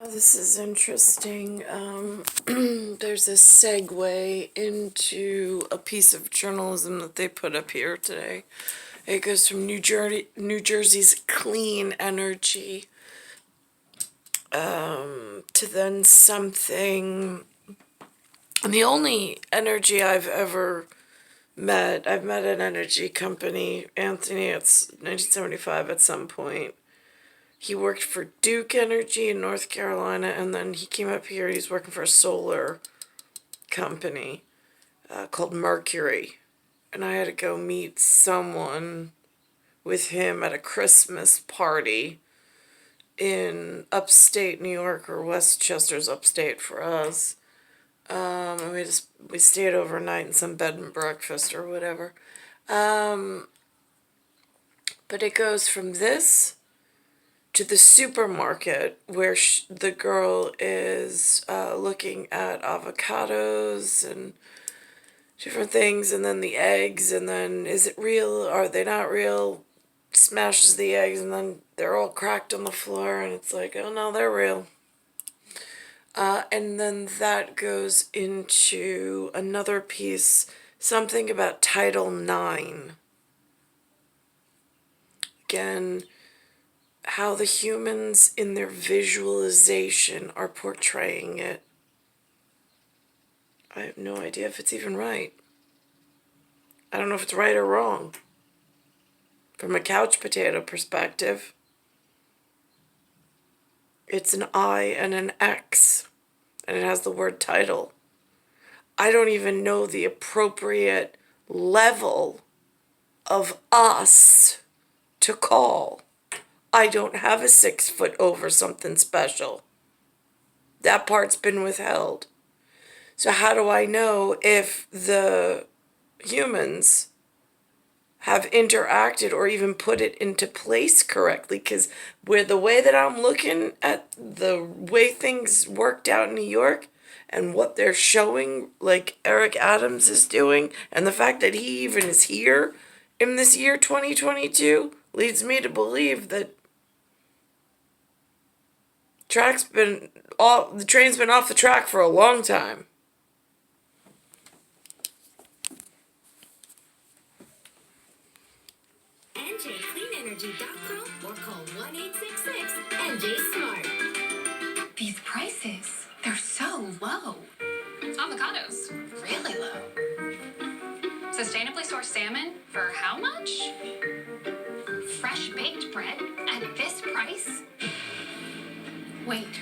This is interesting. There's a segue into a piece of journalism that they put up here today. It goes from New Jersey's clean energy to then something. And the only energy I've ever I've met an energy company, Anthony, it's 1975 at some point. He worked for Duke Energy in North Carolina, and then he came up here. He's working for a solar company called Mercury. And I had to go meet someone with him at a Christmas party in upstate New York, or Westchester's upstate for us. And we stayed overnight in some bed and breakfast or whatever. But it goes from this to the supermarket where the girl is looking at avocados and different things, and then the eggs, and then is it real? Are they not real? Smashes the eggs, and then they're all cracked on the floor, and it's like, oh no, they're real. And then that goes into another piece, something about Title IX. Again, how the humans in their visualization are portraying it. I have no idea if it's even right. I don't know if it's right or wrong. From a couch potato perspective, it's an I and an X, and it has the word title. I don't even know the appropriate level of us to call. I don't have a 6 foot over something special. That part's been withheld. So how do I know if the humans have interacted or even put it into place correctly? Because the way that I'm looking at the way things worked out in New York and what they're showing, like Eric Adams is doing, and the fact that he even is here in this year 2022 leads me to believe that the train's been off the track for a long time. NJCleanEnergy.com or call 1-866-NJ-SMART. These prices, they're so low. Avocados, Really low. sustainably sourced salmon for how much? Fresh baked bread at this price? Wait,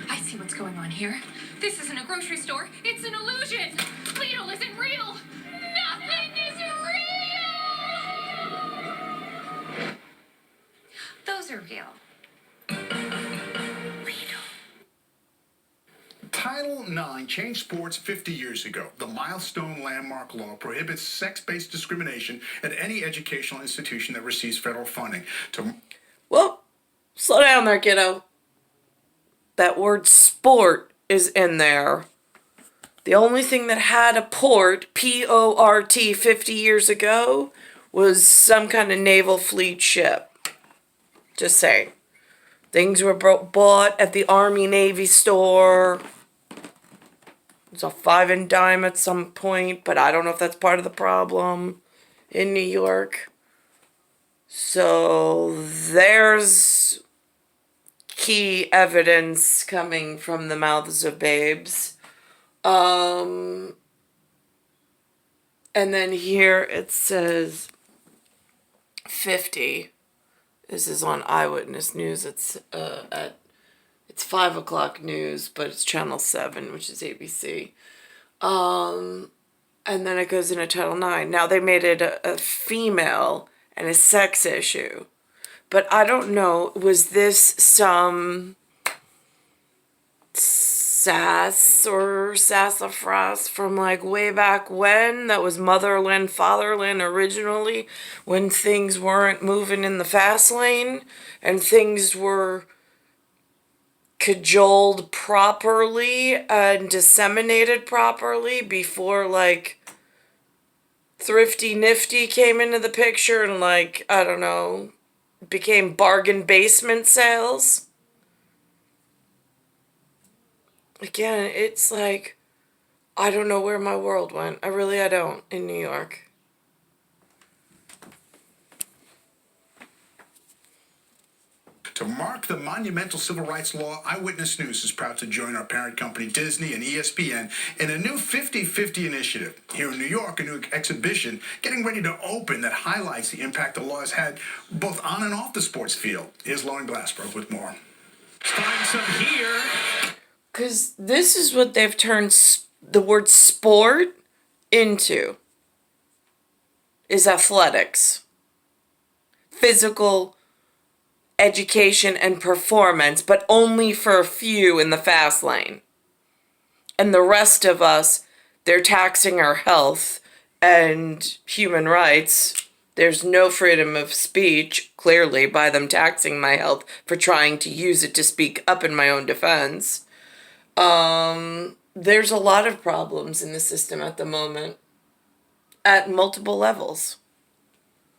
I see what's going on here. This isn't a grocery store, it's an illusion! Lidl isn't real! Nothing is real! Those are real. Title IX changed sports 50 years ago. The milestone landmark law prohibits sex-based discrimination at any educational institution that receives federal funding. Well, slow down there, kiddo. That word sport is in there. The only thing that had a port, P-O-R-T, 50 years ago was some kind of naval fleet ship. Just saying. Things were bought at the Army Navy store. It was a 5 and dime at some point, but I don't know if that's part of the problem in New York. So there's key evidence coming from the mouths of babes. And then here it says 50. This is on Eyewitness News. It's 5 o'clock news, but it's Channel 7, which is ABC. And then it goes into Title IX. Now they made it a female and a sex issue. But I don't know, was this some sass or sassafras from like way back when that was motherland, fatherland originally, when things weren't moving in the fast lane and things were cajoled properly and disseminated properly before like Thrifty Nifty came into the picture and like, I don't know, became bargain basement sales? again, it's like, I don't know where my world went. I don't in New York. To mark the monumental civil rights law, Eyewitness News is proud to join our parent company Disney and ESPN in a new 50-50 initiative. Here in New York, a new exhibition getting ready to open that highlights the impact the law has had both on and off the sports field. Here's Lauren Glassberg with more. Find some here. Because this is what they've turned the word sport into, is athletics. Physical education and performance, but only for a few in the fast lane. And the rest of us, they're taxing our health and human rights. There's no freedom of speech, clearly, by them taxing my health for trying to use it to speak up in my own defense. There's a lot of problems in the system at the moment, at multiple levels.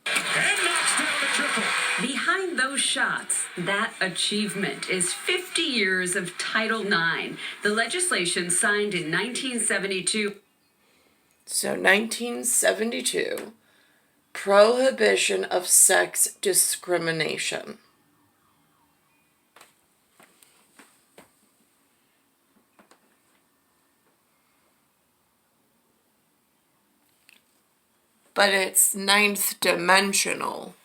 And knocks down the triple. Behind those shots, that achievement is 50 years of Title IX, the legislation signed in 1972. So 1972, prohibition of sex discrimination. But it's ninth dimensional.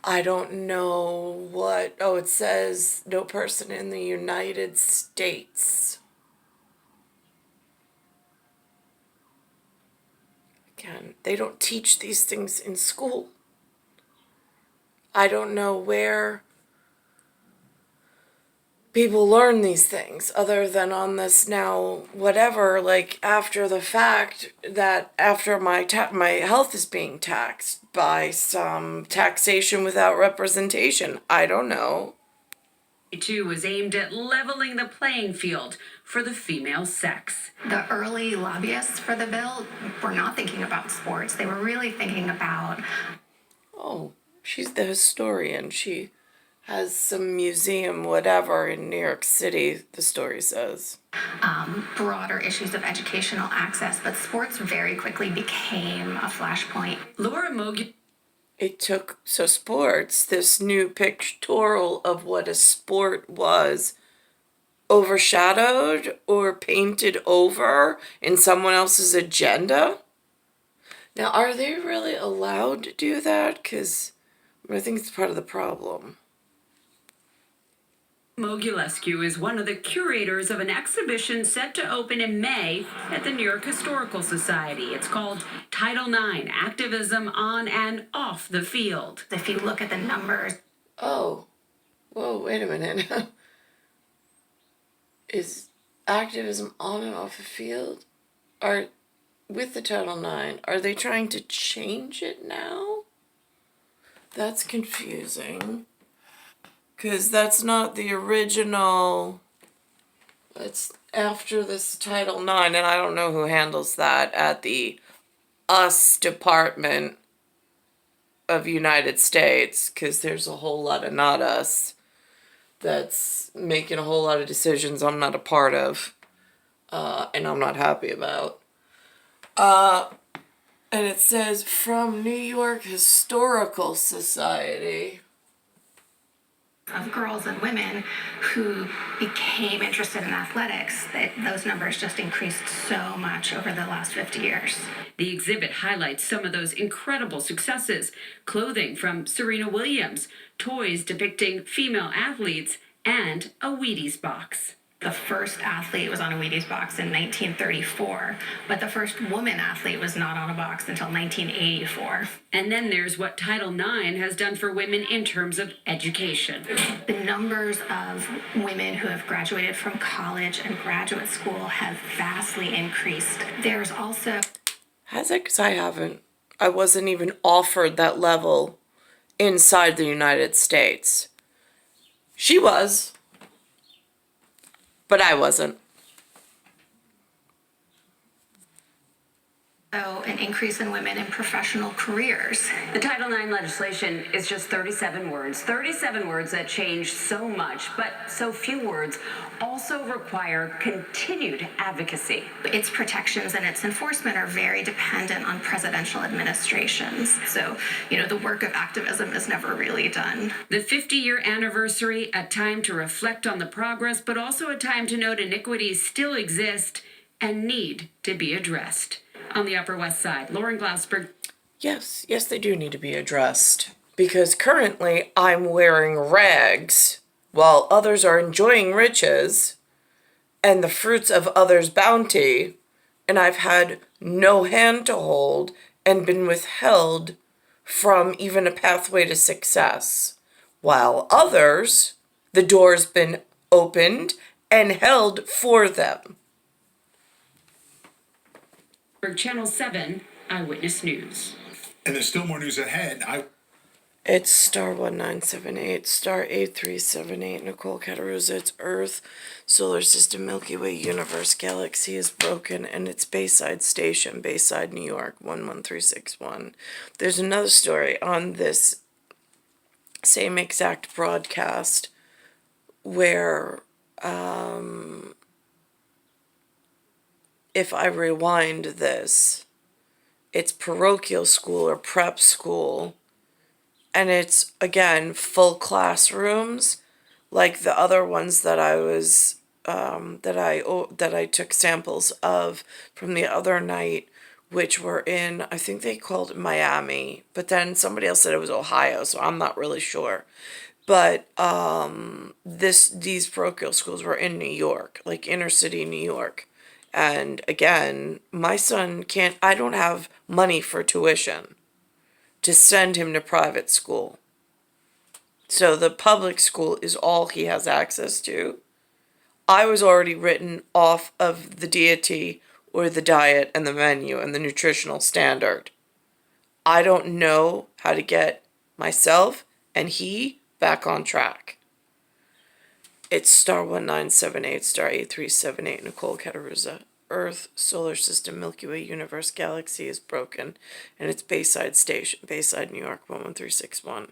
I don't know what. Oh, it says no person in the United States. Again, they don't teach these things in school. I don't know where people learn these things other than on this now whatever, like after the fact, that after my health is being taxed by some taxation without representation. I don't know. It was aimed at leveling the playing field for the female sex. The early lobbyists for the bill were not thinking about sports. They were really thinking about... Oh, she's the historian. She has some museum, whatever, in New York City, the story says. broader issues of educational access, but sports very quickly became a flashpoint. Laura Mogi. It took, so sports, this new pictorial of what a sport was, overshadowed or painted over in someone else's agenda? Now, are they really allowed to do that? Because I think it's part of the problem. Mogilescu is one of the curators of an exhibition set to open in May at the New York Historical Society. It's called Title IX, Activism on and Off the Field. If you look at the numbers... Oh, whoa, wait a minute. Is activism on and off the field? With the Title IX, are they trying to change it now? That's confusing. Because that's not the original. It's after this Title IX, and I don't know who handles that at the US Department of United States, because there's a whole lot of not us that's making a whole lot of decisions I'm not a part of, and I'm not happy about. And it says, from New York Historical Society. Of girls and women who became interested in athletics, that those numbers just increased so much over the last 50 years. The exhibit highlights some of those incredible successes: clothing from Serena Williams, toys depicting female athletes, and a Wheaties box. The first athlete was on a Wheaties box in 1934, but the first woman athlete was not on a box until 1984. And then there's what Title IX has done for women in terms of education. The numbers of women who have graduated from college and graduate school have vastly increased. There's also... Has it? Because I haven't. I wasn't even offered that level inside the United States. She was. But I wasn't. An increase in women in professional careers. The Title IX legislation is just 37 words. 37 words that change so much, but so few words also require continued advocacy. Its protections and its enforcement are very dependent on presidential administrations. So, the work of activism is never really done. The 50-year anniversary, a time to reflect on the progress, but also a time to note iniquities still exist and need to be addressed. On the Upper West Side, Lauren Glassberg. Yes, they do need to be addressed. Because currently I'm wearing rags while others are enjoying riches and the fruits of others' bounty, and I've had no hand to hold and been withheld from even a pathway to success. While others, the door's been opened and held for them. Channel 7 Eyewitness News. And there's still more news ahead. It's star 1978, star 8378, Nicole, Cattaruzza. It's Earth, Solar System, Milky Way, Universe, Galaxy is broken, and it's Bayside Station, Bayside, New York, 11361. There's another story on this same exact broadcast where, if I rewind this, it's parochial school or prep school, and it's, again, full classrooms like the other ones that I was that I took samples of from the other night, which were in, I think they called it Miami, but then somebody else said it was Ohio, so I'm not really sure. But these parochial schools were in New York, like inner city New York. And again, my son I don't have money for tuition to send him to private school. So the public school is all he has access to. I was already written off of the deity or the diet and the menu and the nutritional standard. I don't know how to get myself and he back on track. It's star 1978, star 8378, Nicole, Cattaruzza. Earth, Solar System, Milky Way, Universe, Galaxy is broken, and it's Bayside Station, Bayside, New York, 11361.